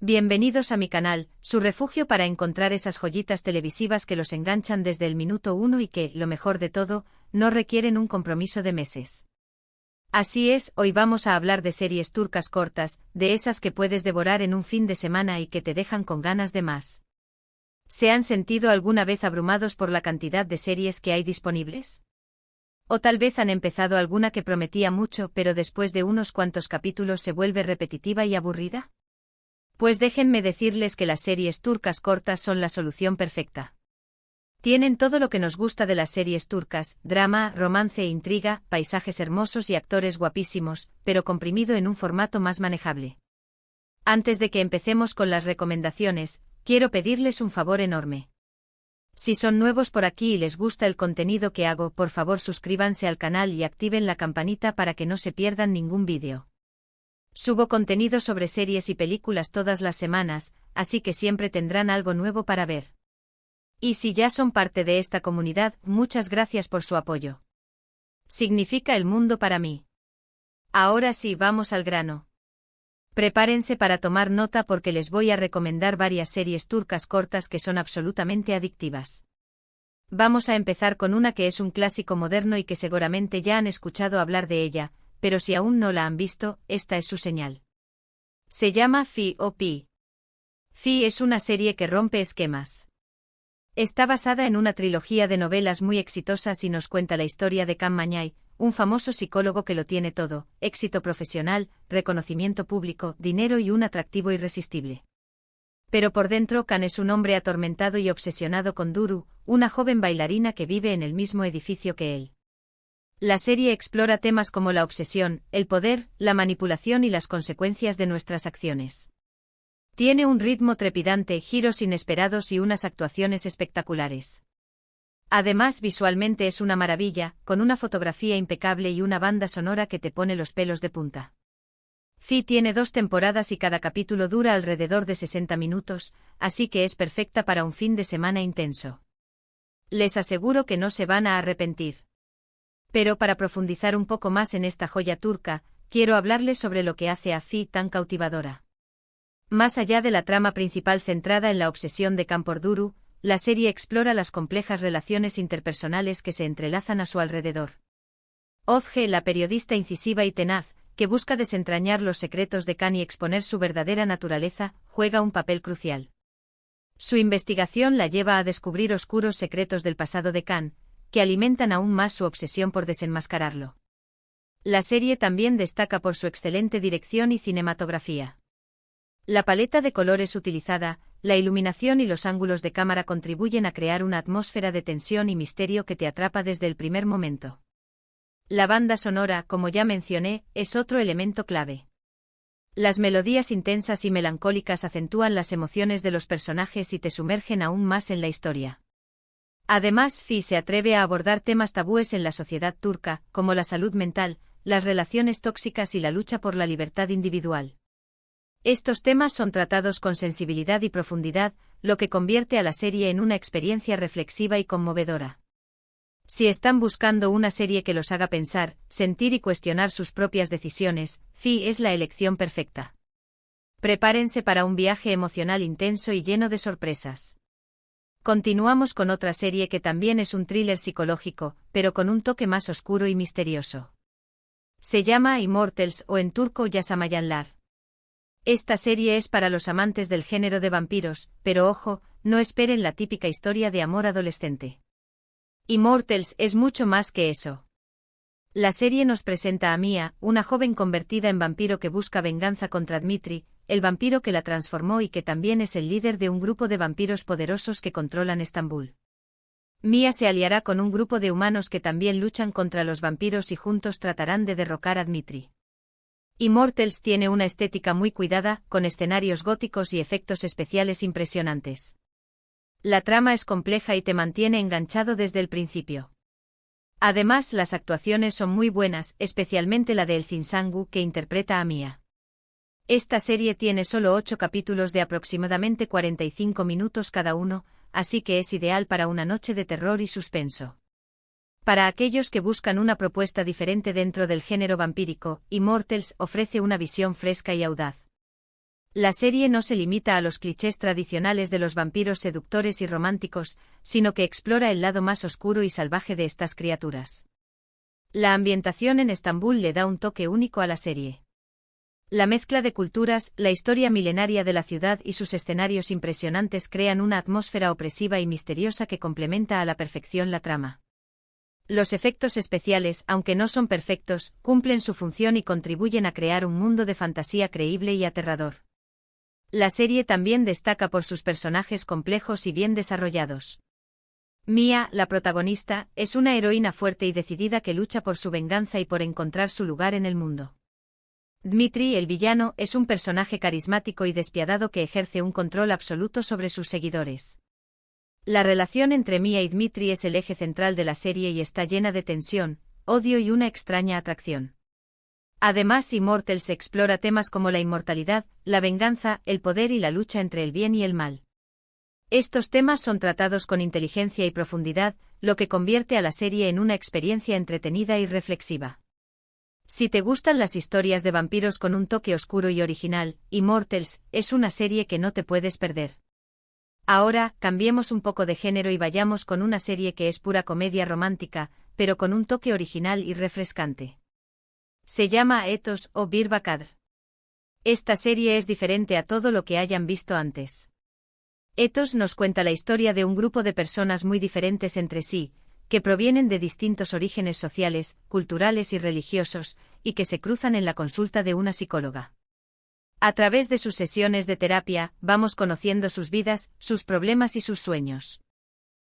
Bienvenidos a mi canal, su refugio para encontrar esas joyitas televisivas que los enganchan desde el minuto uno y que, lo mejor de todo, no requieren un compromiso de meses. Así es, hoy vamos a hablar de series turcas cortas, de esas que puedes devorar en un fin de semana y que te dejan con ganas de más. ¿Se han sentido alguna vez abrumados por la cantidad de series que hay disponibles? O tal vez han empezado alguna que prometía mucho pero después de unos cuantos capítulos se vuelve repetitiva y aburrida? Pues déjenme decirles que las series turcas cortas son la solución perfecta. Tienen todo lo que nos gusta de las series turcas: drama, romance e intriga, paisajes hermosos y actores guapísimos, pero comprimido en un formato más manejable. Antes de que empecemos con las recomendaciones, quiero pedirles un favor enorme. Si son nuevos por aquí y les gusta el contenido que hago, por favor suscríbanse al canal y activen la campanita para que no se pierdan ningún vídeo. Subo contenido sobre series y películas todas las semanas, así que siempre tendrán algo nuevo para ver. Y si ya son parte de esta comunidad, muchas gracias por su apoyo. Significa el mundo para mí. Ahora sí, vamos al grano. Prepárense para tomar nota porque les voy a recomendar varias series turcas cortas que son absolutamente adictivas. Vamos a empezar con una que es un clásico moderno y que seguramente ya han escuchado hablar de ella, pero si aún no la han visto, esta es su señal. Se llama Fi o Pi. Fi es una serie que rompe esquemas. Está basada en una trilogía de novelas muy exitosas y nos cuenta la historia de Can Mañay, un famoso psicólogo que lo tiene todo: éxito profesional, reconocimiento público, dinero y un atractivo irresistible. Pero por dentro Can es un hombre atormentado y obsesionado con Duru, una joven bailarina que vive en el mismo edificio que él. La serie explora temas como la obsesión, el poder, la manipulación y las consecuencias de nuestras acciones. Tiene un ritmo trepidante, giros inesperados y unas actuaciones espectaculares. Además, visualmente es una maravilla, con una fotografía impecable y una banda sonora que te pone los pelos de punta. Fi tiene 2 temporadas y cada capítulo dura alrededor de 60 minutos, así que es perfecta para un fin de semana intenso. Les aseguro que no se van a arrepentir. Pero para profundizar un poco más en esta joya turca, quiero hablarles sobre lo que hace a Fi tan cautivadora. Más allá de la trama principal centrada en la obsesión de Can por Duru, la serie explora las complejas relaciones interpersonales que se entrelazan a su alrededor. Ozge, la periodista incisiva y tenaz, que busca desentrañar los secretos de Can y exponer su verdadera naturaleza, juega un papel crucial. Su investigación la lleva a descubrir oscuros secretos del pasado de Can, que alimentan aún más su obsesión por desenmascararlo. La serie también destaca por su excelente dirección y cinematografía. La paleta de colores utilizada, la iluminación y los ángulos de cámara contribuyen a crear una atmósfera de tensión y misterio que te atrapa desde el primer momento. La banda sonora, como ya mencioné, es otro elemento clave. Las melodías intensas y melancólicas acentúan las emociones de los personajes y te sumergen aún más en la historia. Además, Fi se atreve a abordar temas tabúes en la sociedad turca, como la salud mental, las relaciones tóxicas y la lucha por la libertad individual. Estos temas son tratados con sensibilidad y profundidad, lo que convierte a la serie en una experiencia reflexiva y conmovedora. Si están buscando una serie que los haga pensar, sentir y cuestionar sus propias decisiones, Fi es la elección perfecta. Prepárense para un viaje emocional intenso y lleno de sorpresas. Continuamos con otra serie que también es un thriller psicológico, pero con un toque más oscuro y misterioso. Se llama Immortals o en turco Yaşamayanlar. Esta serie es para los amantes del género de vampiros, pero ojo, no esperen la típica historia de amor adolescente. Immortals es mucho más que eso. La serie nos presenta a Mia, una joven convertida en vampiro que busca venganza contra Dmitri, el vampiro que la transformó y que también es el líder de un grupo de vampiros poderosos que controlan Estambul. Mia se aliará con un grupo de humanos que también luchan contra los vampiros y juntos tratarán de derrocar a Dmitri. Immortals tiene una estética muy cuidada, con escenarios góticos y efectos especiales impresionantes. La trama es compleja y te mantiene enganchado desde el principio. Además, las actuaciones son muy buenas, especialmente la de Elçin Sangu, que interpreta a Mia. Esta serie tiene solo 8 capítulos de aproximadamente 45 minutos cada uno, así que es ideal para una noche de terror y suspenso. Para aquellos que buscan una propuesta diferente dentro del género vampírico, Immortals ofrece una visión fresca y audaz. La serie no se limita a los clichés tradicionales de los vampiros seductores y románticos, sino que explora el lado más oscuro y salvaje de estas criaturas. La ambientación en Estambul le da un toque único a la serie. La mezcla de culturas, la historia milenaria de la ciudad y sus escenarios impresionantes crean una atmósfera opresiva y misteriosa que complementa a la perfección la trama. Los efectos especiales, aunque no son perfectos, cumplen su función y contribuyen a crear un mundo de fantasía creíble y aterrador. La serie también destaca por sus personajes complejos y bien desarrollados. Mia, la protagonista, es una heroína fuerte y decidida que lucha por su venganza y por encontrar su lugar en el mundo. Dmitri, el villano, es un personaje carismático y despiadado que ejerce un control absoluto sobre sus seguidores. La relación entre Mia y Dmitri es el eje central de la serie y está llena de tensión, odio y una extraña atracción. Además, Immortals explora temas como la inmortalidad, la venganza, el poder y la lucha entre el bien y el mal. Estos temas son tratados con inteligencia y profundidad, lo que convierte a la serie en una experiencia entretenida y reflexiva. Si te gustan las historias de vampiros con un toque oscuro y original, Immortals es una serie que no te puedes perder. Ahora, cambiemos un poco de género y vayamos con una serie que es pura comedia romántica, pero con un toque original y refrescante. Se llama Ethos o Bir Bakadr. Esta serie es diferente a todo lo que hayan visto antes. Ethos nos cuenta la historia de un grupo de personas muy diferentes entre sí, que provienen de distintos orígenes sociales, culturales y religiosos, y que se cruzan en la consulta de una psicóloga. A través de sus sesiones de terapia, vamos conociendo sus vidas, sus problemas y sus sueños.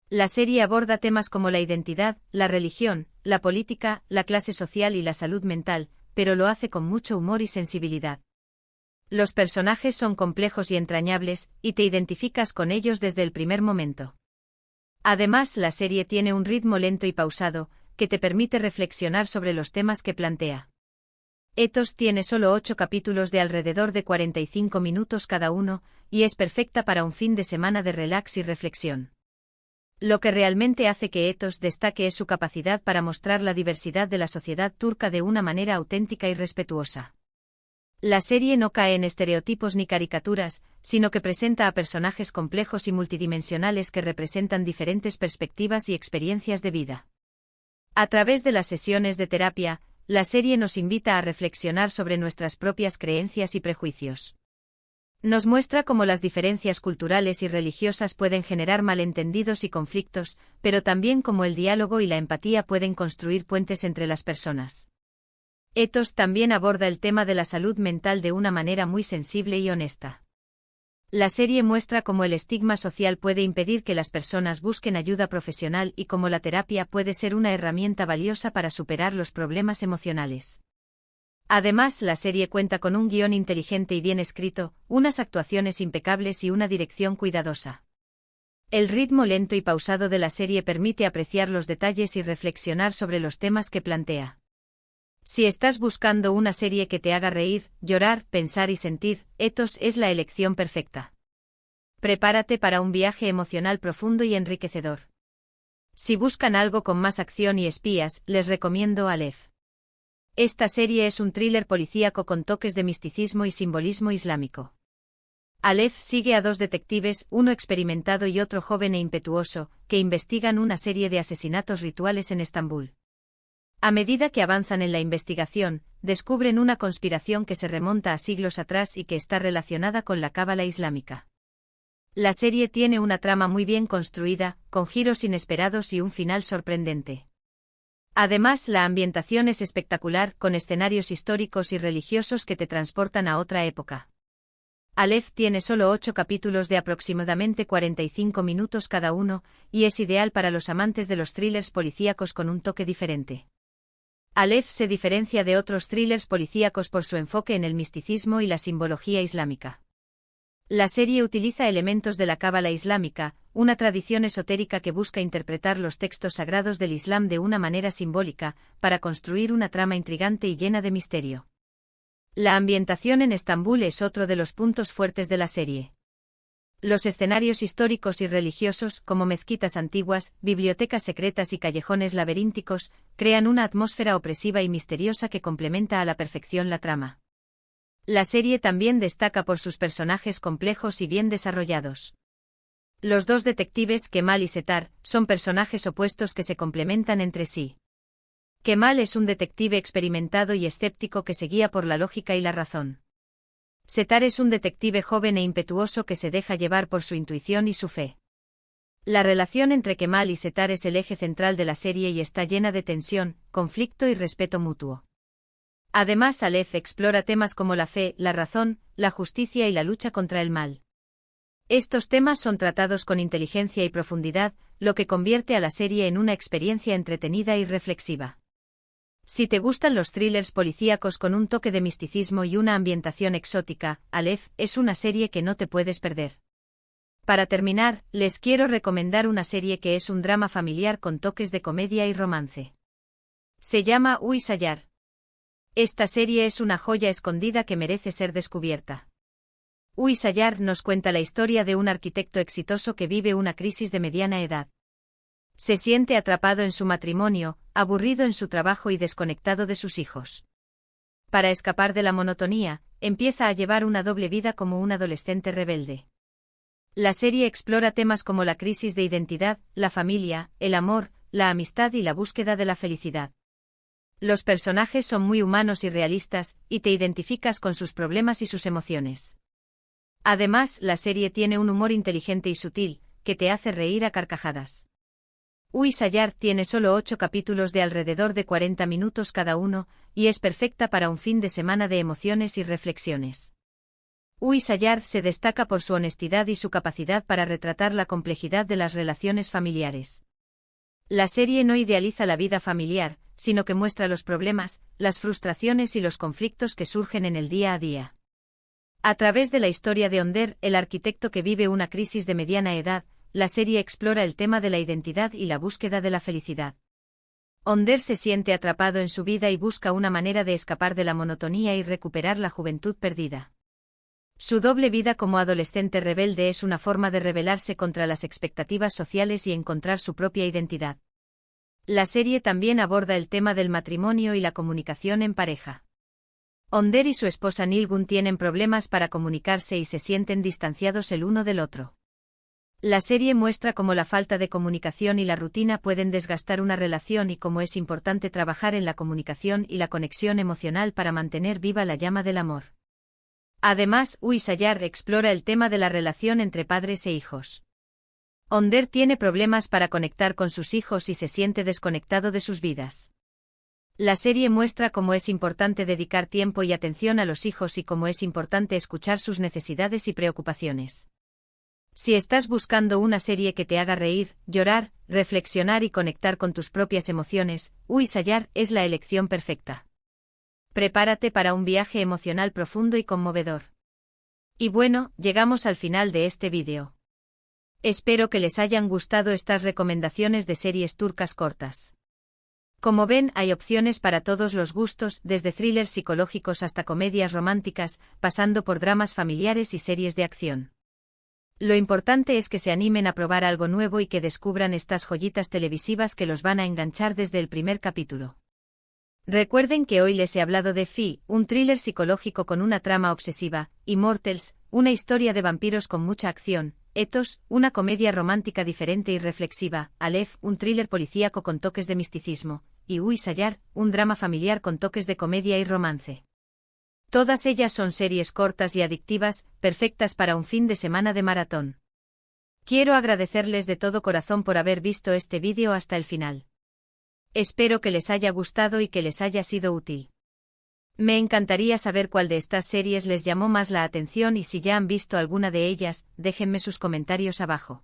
La serie aborda temas como la identidad, la religión, la política, la clase social y la salud mental, pero lo hace con mucho humor y sensibilidad. Los personajes son complejos y entrañables, y te identificas con ellos desde el primer momento. Además, la serie tiene un ritmo lento y pausado, que te permite reflexionar sobre los temas que plantea. Ethos tiene solo 8 capítulos de alrededor de 45 minutos cada uno, y es perfecta para un fin de semana de relax y reflexión. Lo que realmente hace que Ethos destaque es su capacidad para mostrar la diversidad de la sociedad turca de una manera auténtica y respetuosa. La serie no cae en estereotipos ni caricaturas, sino que presenta a personajes complejos y multidimensionales que representan diferentes perspectivas y experiencias de vida. A través de las sesiones de terapia, la serie nos invita a reflexionar sobre nuestras propias creencias y prejuicios. Nos muestra cómo las diferencias culturales y religiosas pueden generar malentendidos y conflictos, pero también cómo el diálogo y la empatía pueden construir puentes entre las personas. Ethos también aborda el tema de la salud mental de una manera muy sensible y honesta. La serie muestra cómo el estigma social puede impedir que las personas busquen ayuda profesional y cómo la terapia puede ser una herramienta valiosa para superar los problemas emocionales. Además, la serie cuenta con un guión inteligente y bien escrito, unas actuaciones impecables y una dirección cuidadosa. El ritmo lento y pausado de la serie permite apreciar los detalles y reflexionar sobre los temas que plantea. Si estás buscando una serie que te haga reír, llorar, pensar y sentir, Ethos es la elección perfecta. Prepárate para un viaje emocional profundo y enriquecedor. Si buscan algo con más acción y espías, les recomiendo Aleph. Esta serie es un thriller policíaco con toques de misticismo y simbolismo islámico. Aleph sigue a 2 detectives, uno experimentado y otro joven e impetuoso, que investigan una serie de asesinatos rituales en Estambul. A medida que avanzan en la investigación, descubren una conspiración que se remonta a siglos atrás y que está relacionada con la cábala islámica. La serie tiene una trama muy bien construida, con giros inesperados y un final sorprendente. Además, la ambientación es espectacular, con escenarios históricos y religiosos que te transportan a otra época. Aleph tiene solo 8 capítulos de aproximadamente 45 minutos cada uno, y es ideal para los amantes de los thrillers policíacos con un toque diferente. Aleph se diferencia de otros thrillers policíacos por su enfoque en el misticismo y la simbología islámica. La serie utiliza elementos de la cábala islámica, una tradición esotérica que busca interpretar los textos sagrados del Islam de una manera simbólica, para construir una trama intrigante y llena de misterio. La ambientación en Estambul es otro de los puntos fuertes de la serie. Los escenarios históricos y religiosos, como mezquitas antiguas, bibliotecas secretas y callejones laberínticos, crean una atmósfera opresiva y misteriosa que complementa a la perfección la trama. La serie también destaca por sus personajes complejos y bien desarrollados. Los dos detectives, Kemal y Setar, son personajes opuestos que se complementan entre sí. Kemal es un detective experimentado y escéptico que se guía por la lógica y la razón. Setar es un detective joven e impetuoso que se deja llevar por su intuición y su fe. La relación entre Kemal y Setar es el eje central de la serie y está llena de tensión, conflicto y respeto mutuo. Además, Aleph explora temas como la fe, la razón, la justicia y la lucha contra el mal. Estos temas son tratados con inteligencia y profundidad, lo que convierte a la serie en una experiencia entretenida y reflexiva. Si te gustan los thrillers policíacos con un toque de misticismo y una ambientación exótica, Aleph es una serie que no te puedes perder. Para terminar, les quiero recomendar una serie que es un drama familiar con toques de comedia y romance. Se llama Uy Sayar. Esta serie es una joya escondida que merece ser descubierta. Uy Sayar nos cuenta la historia de un arquitecto exitoso que vive una crisis de mediana edad. Se siente atrapado en su matrimonio, aburrido en su trabajo y desconectado de sus hijos. Para escapar de la monotonía, empieza a llevar una doble vida como un adolescente rebelde. La serie explora temas como la crisis de identidad, la familia, el amor, la amistad y la búsqueda de la felicidad. Los personajes son muy humanos y realistas, y te identificas con sus problemas y sus emociones. Además, la serie tiene un humor inteligente y sutil, que te hace reír a carcajadas. Uy Sayar tiene solo 8 capítulos de alrededor de 40 minutos cada uno, y es perfecta para un fin de semana de emociones y reflexiones. Uy Sayar se destaca por su honestidad y su capacidad para retratar la complejidad de las relaciones familiares. La serie no idealiza la vida familiar, sino que muestra los problemas, las frustraciones y los conflictos que surgen en el día a día. A través de la historia de Onder, el arquitecto que vive una crisis de mediana edad, la serie explora el tema de la identidad y la búsqueda de la felicidad. Onder se siente atrapado en su vida y busca una manera de escapar de la monotonía y recuperar la juventud perdida. Su doble vida como adolescente rebelde es una forma de rebelarse contra las expectativas sociales y encontrar su propia identidad. La serie también aborda el tema del matrimonio y la comunicación en pareja. Onder y su esposa Nilgun tienen problemas para comunicarse y se sienten distanciados el uno del otro. La serie muestra cómo la falta de comunicación y la rutina pueden desgastar una relación y cómo es importante trabajar en la comunicación y la conexión emocional para mantener viva la llama del amor. Además, Uy Sayar explora el tema de la relación entre padres e hijos. Onder tiene problemas para conectar con sus hijos y se siente desconectado de sus vidas. La serie muestra cómo es importante dedicar tiempo y atención a los hijos y cómo es importante escuchar sus necesidades y preocupaciones. Si estás buscando una serie que te haga reír, llorar, reflexionar y conectar con tus propias emociones, Uy Sayar es la elección perfecta. Prepárate para un viaje emocional profundo y conmovedor. Y bueno, llegamos al final de este vídeo. Espero que les hayan gustado estas recomendaciones de series turcas cortas. Como ven, hay opciones para todos los gustos, desde thrillers psicológicos hasta comedias románticas, pasando por dramas familiares y series de acción. Lo importante es que se animen a probar algo nuevo y que descubran estas joyitas televisivas que los van a enganchar desde el primer capítulo. Recuerden que hoy les he hablado de Fi, un thriller psicológico con una trama obsesiva, Immortals, una historia de vampiros con mucha acción, Ethos, una comedia romántica diferente y reflexiva, Aleph, un thriller policíaco con toques de misticismo, y Uy Sayar, un drama familiar con toques de comedia y romance. Todas ellas son series cortas y adictivas, perfectas para un fin de semana de maratón. Quiero agradecerles de todo corazón por haber visto este vídeo hasta el final. Espero que les haya gustado y que les haya sido útil. Me encantaría saber cuál de estas series les llamó más la atención y si ya han visto alguna de ellas, déjenme sus comentarios abajo.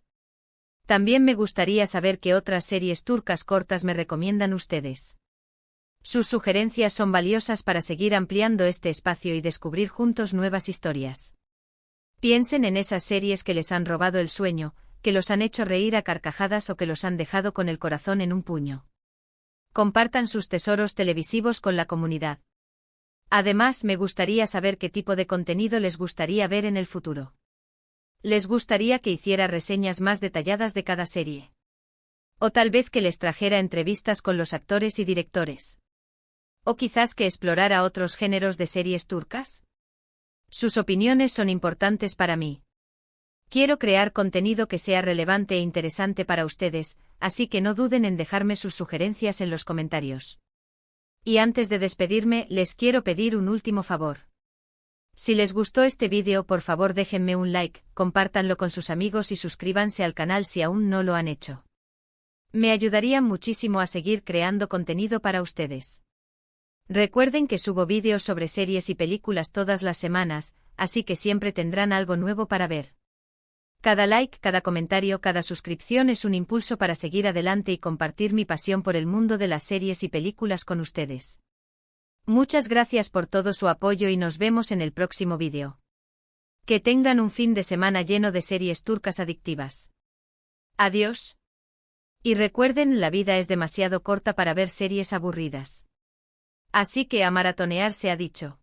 También me gustaría saber qué otras series turcas cortas me recomiendan ustedes. Sus sugerencias son valiosas para seguir ampliando este espacio y descubrir juntos nuevas historias. Piensen en esas series que les han robado el sueño, que los han hecho reír a carcajadas o que los han dejado con el corazón en un puño. Compartan sus tesoros televisivos con la comunidad. Además, me gustaría saber qué tipo de contenido les gustaría ver en el futuro. ¿Les gustaría que hiciera reseñas más detalladas de cada serie? O tal vez que les trajera entrevistas con los actores y directores. ¿O quizás que explorara otros géneros de series turcas? Sus opiniones son importantes para mí. Quiero crear contenido que sea relevante e interesante para ustedes, así que no duden en dejarme sus sugerencias en los comentarios. Y antes de despedirme, les quiero pedir un último favor. Si les gustó este vídeo, por favor déjenme un like, compártanlo con sus amigos y suscríbanse al canal si aún no lo han hecho. Me ayudarían muchísimo a seguir creando contenido para ustedes. Recuerden que subo vídeos sobre series y películas todas las semanas, así que siempre tendrán algo nuevo para ver. Cada like, cada comentario, cada suscripción es un impulso para seguir adelante y compartir mi pasión por el mundo de las series y películas con ustedes. Muchas gracias por todo su apoyo y nos vemos en el próximo vídeo. Que tengan un fin de semana lleno de series turcas adictivas. Adiós. Y recuerden, la vida es demasiado corta para ver series aburridas. Así que a maratonear se ha dicho.